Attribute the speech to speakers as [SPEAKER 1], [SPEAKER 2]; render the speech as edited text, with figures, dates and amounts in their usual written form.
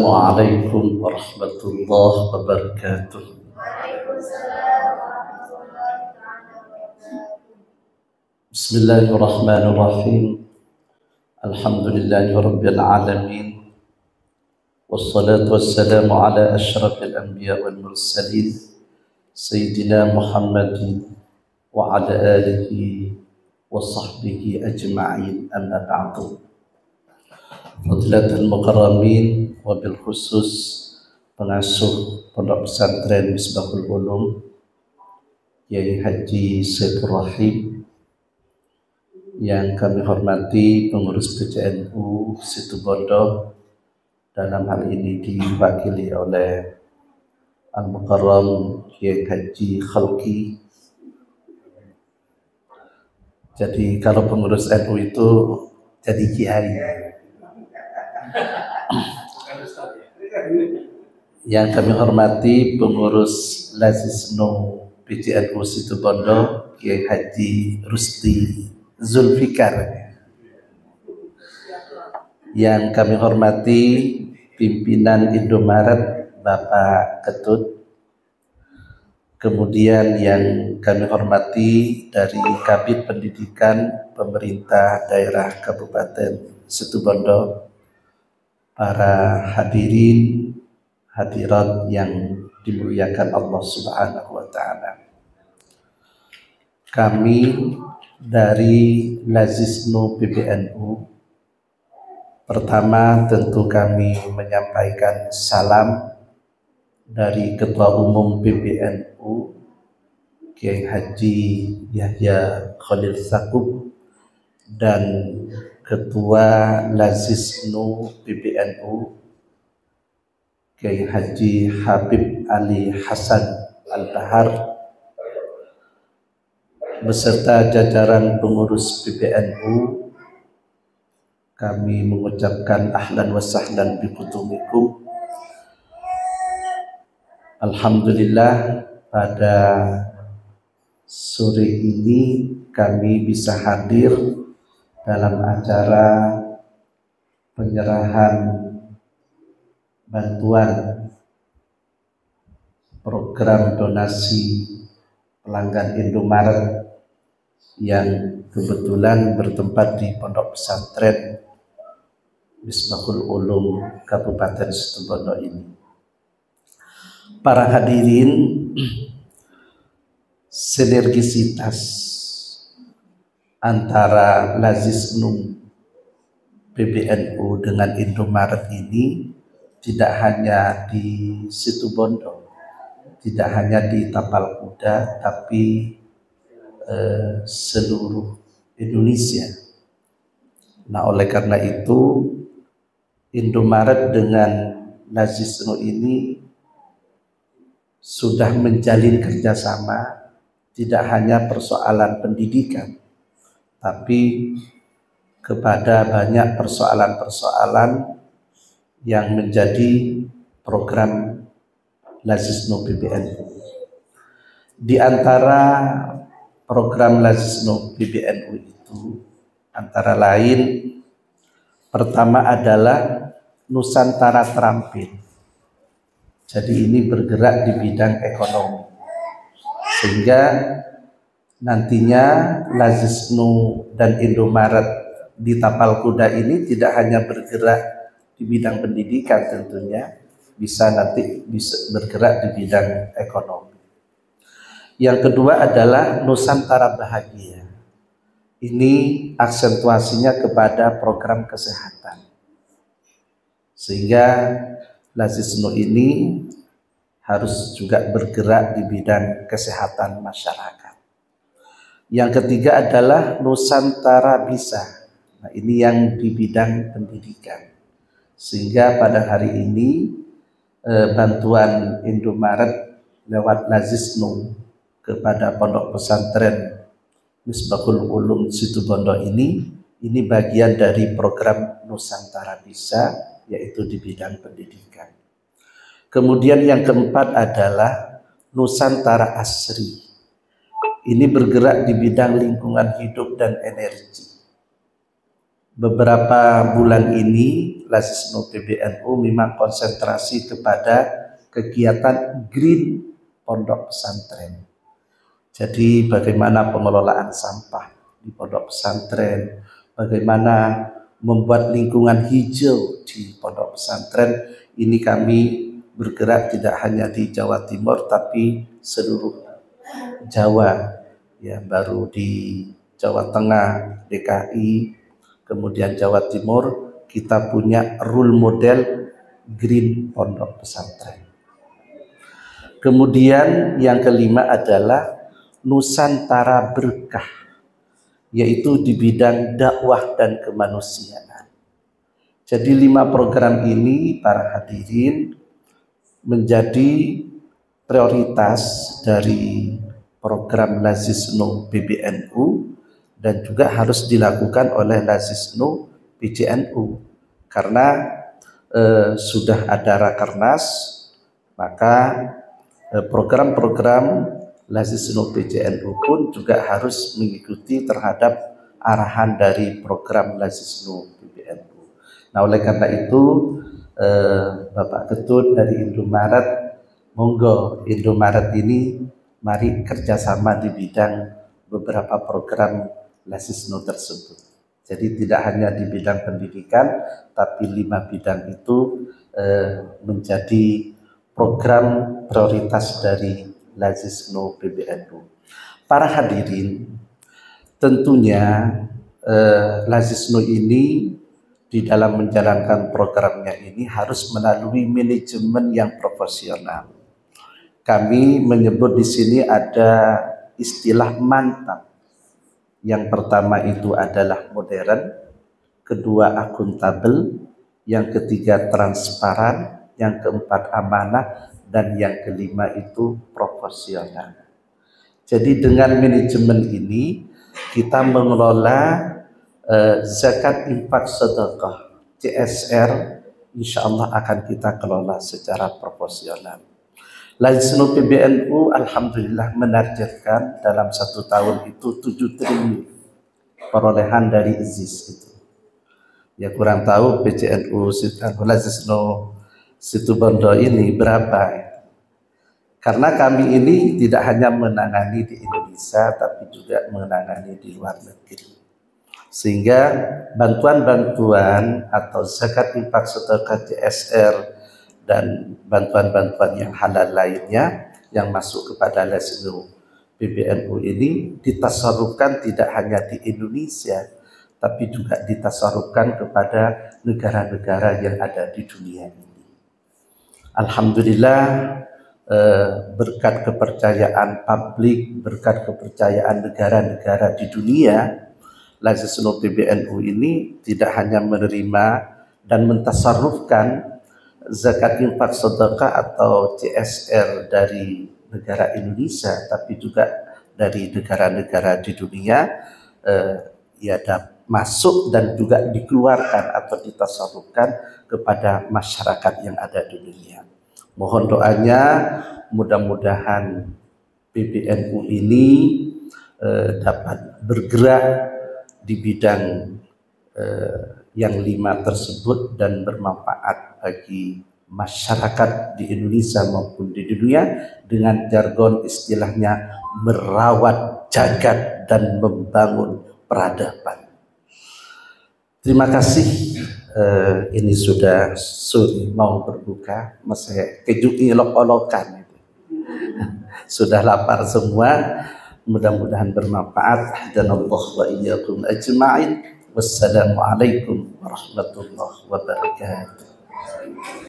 [SPEAKER 1] Assalamualaikum warahmatullahi wabarakatuh. Bismillahirrahmanirrahim. Alhamdulillahirabbil alamin. Wassalatu wassalamu ala asyrafil anbiya wal mursalin sayyidina Muhammadin wa ala alihi wa sahbihi ajma'in, amma ba'du. Fadilatul mukarramin, wabil khusus pengasuh Pondok Pesantren Misbahul Ulum Kiai Haji Saifur Rahim, yang kami hormati pengurus PCNU Situbondo, dalam hal ini diwakili oleh Al-Mukarram Kiai Haji Khalqi. Jadi kalau pengurus NU itu jadi kiai. Yang kami hormati pengurus Lazisnu PCNU Situbondo Kiai Haji Rusti Zulfikar. Yang kami hormati pimpinan Indomaret Bapak Ketut. Kemudian yang kami hormati dari Kabid Pendidikan Pemerintah Daerah Kabupaten Situbondo, para hadirin hadirat yang dimuliakan Allah Subhanahu wa Ta'ala. Kami dari Lazisnu PBNU, pertama tentu kami menyampaikan salam dari Ketua Umum PBNU Kiai Haji Yahya Khalil Stakuf dan Ketua Lazisnu PBNU Kiai Haji Habib Ali Hasan Al-Bahar beserta jajaran pengurus PBNU, kami mengucapkan ahlan wa sahlan biqutumikum. Alhamdulillah, pada sore ini kami bisa hadir dalam acara penyerahan bantuan program donasi pelanggan Indomaret yang kebetulan bertempat di Pondok Pesantren Misbahul Ulum Kabupaten Situbondo ini. Para hadirin, sinergisitas antara Lazisnu PBNU dengan Indomaret ini tidak hanya di Situbondo, tidak hanya di Tapal Kuda, tapi seluruh Indonesia. Nah, oleh karena itu Indomaret dengan Lazisnu ini sudah menjalin kerjasama, tidak hanya persoalan pendidikan, tapi kepada banyak persoalan-persoalan yang menjadi program Lazisnu PBNU. Di antara program Lazisnu PBNU itu antara lain, pertama adalah Nusantara Terampil. Jadi ini bergerak di bidang ekonomi, sehingga nantinya Lazisnu dan Indomaret di Tapal Kuda ini tidak hanya bergerak di bidang pendidikan, tentunya bisa nanti bisa bergerak di bidang ekonomi. Yang kedua adalah Nusantara Bahagia. Ini aksentuasinya kepada program kesehatan, sehingga Lazisnu ini harus juga bergerak di bidang kesehatan masyarakat. Yang ketiga adalah Nusantara Bisa. Nah, ini yang di bidang pendidikan. Sehingga pada hari ini bantuan Indomaret lewat Lazisnu kepada Pondok Pesantren Misbahul Ulum Situbondo ini bagian dari program Nusantara Bisa, yaitu di bidang pendidikan. Kemudian yang keempat adalah Nusantara Asri. Ini bergerak di bidang lingkungan hidup dan energi. beberapa bulan ini Lazisno PBNU memang konsentrasi kepada kegiatan green pondok pesantren. Jadi bagaimana pengelolaan sampah di pondok pesantren, bagaimana membuat lingkungan hijau di pondok pesantren. Ini kami bergerak tidak hanya di Jawa Timur tapi seluruh Jawa, ya, baru di Jawa Tengah, DKI, kemudian Jawa Timur, kita punya role model green pondok pesantren. Kemudian yang kelima adalah Nusantara Berkah, yaitu di bidang dakwah dan kemanusiaan. Jadi 5 program ini, para hadirin, menjadi prioritas dari program Lazisno PBNU dan juga harus dilakukan oleh Lazisno PJNU karena sudah ada Rakernas, maka program-program Lazisno PJNU pun juga harus mengikuti terhadap arahan dari program Lazisno PBNU. Nah, oleh karena itu Bapak Ketut dari Indomaret, monggo Indomaret ini mari kerjasama di bidang beberapa program Lazisno tersebut. Jadi tidak hanya di bidang pendidikan, tapi 5 bidang itu menjadi program prioritas dari Lazisno PBNU. Para hadirin, tentunya Lazisno ini di dalam menjalankan programnya ini harus melalui manajemen yang profesional. Kami menyebut di sini ada istilah mantap. Yang pertama itu adalah modern, kedua akuntabel, yang ketiga transparan, yang keempat amanah, dan yang kelima itu profesional. Jadi dengan manajemen ini kita mengelola zakat infak sedekah CSR, insya Allah akan kita kelola secara profesional. Lazisno PBNU alhamdulillah menargetkan dalam 1 tahun itu 7 triliun perolehan dari IZIS itu. Ya kurang tahu PCNU Lazisno Situbondo ini berapa. Karena kami ini tidak hanya menangani di Indonesia tapi juga menangani di luar negeri. Sehingga bantuan-bantuan atau zakat infak sedekah CSR dan bantuan-bantuan yang halal lainnya yang masuk kepada Lazisno PBNU ini ditasarufkan tidak hanya di Indonesia, tapi juga ditasarufkan kepada negara-negara yang ada di dunia ini. Alhamdulillah, berkat kepercayaan publik, berkat kepercayaan negara-negara di dunia, Lazisno PBNU ini tidak hanya menerima dan mentasarufkan zakat infak sedekah atau CSR dari negara Indonesia, tapi juga dari negara-negara di dunia, masuk dan juga dikeluarkan atau ditasarufkan kepada masyarakat yang ada di dunia. Mohon doanya, mudah-mudahan PBNU ini dapat bergerak di bidang yang 5 tersebut dan bermanfaat bagi masyarakat di Indonesia maupun di dunia, dengan jargon istilahnya merawat jagat dan membangun peradaban. Terima kasih. Ini sudah sore mau berbuka, masih kejuk ilok-olokan itu. Sudah lapar semua. Mudah-mudahan bermanfaat. Dan Allah wa iyyakum ajma'in. Wassalamualaikum warahmatullahi wabarakatuh.